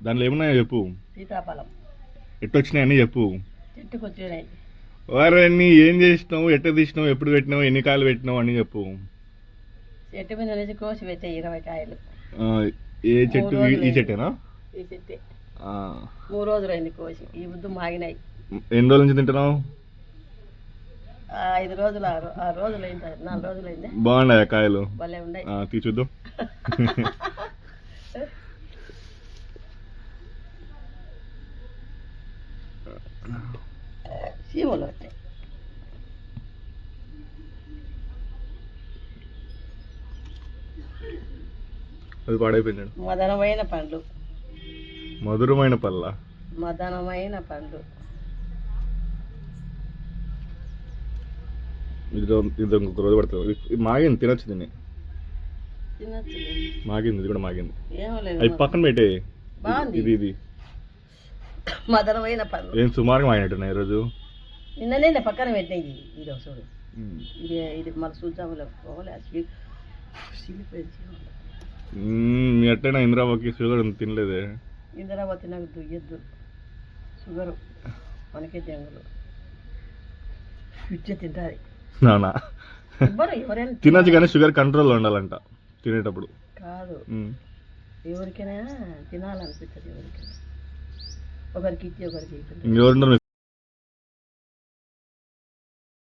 దాంట్లో ఏమున్నాయో చెప్పు. సీతాఫలం ఎట్టొచ్చినాయి అన్నీ చెప్పు. చెట్టుకు వచ్చినాయి. వారన్నీ ఏం చేసినావు, ఎట్ట తీసినావు, ఎప్పుడు పెట్టినావు, ఎన్ని కాయలు పెట్టినావు అని చెప్పు. చెట్టు మీద నుంచి కోసి పెట్టాయి 20 కాయలు. ఏ చెట్టు? ఈ చెట్టేనా? ఈ చెట్టే 3 రోజులు అయింది కోసి. ఈ బుద్ధు మాగినాయి. ఎన్ని రోజుల నుంచి తింటున్నావు? 5 రోజులు 6 రోజులు అయింది, 4 రోజులు అయింది. బాగున్నాయా కాయలు? భలే ఉన్నాయి. చూద్దాం. సీమలు వచ్చాయి. అది పాడైపోయింది. మదనమైన పండ్లు. మధురమైన పళ్ళ. మదనమైన పండ్లు. ఇది ఇంకొక రోజు పడుతుంది. మాగింది, తినొచ్చు దీన్ని. తినచ్చు. మాగింది, ఇది కూడా మాగింది. ఏమో లేదు. అవి పక్కన పెట్టే. బాగుంది. ఇది మదనమైన పండ్లు. ఏం సుమారుగా మాగినట్టున్నాయి ఈరోజు. నిన్ననే పక్కన పెట్టినాయి. ఇది చూడు. ఇది మన చూద్దాములే. మీ అట్టైనా ఇంద్రాబాకి షుగర్ తినలేదే. ఇంద్రాబాతి నాకు దుయ్యద్దు. షుగరు మనకే జంగులు. ఫ్రిడ్జ్ తింటారు. నానా ఎవరైనా తినచ్చు కానీ షుగర్ కంట్రోల్లో ఉండాలంట తినేటప్పుడు. కాదు, ఎవరికైనా తినాలనిపిస్తుంది. ఎవరికైనా ఒకరికి ఇచ్చి ఒకరికి. ఇంకెవరుంటారు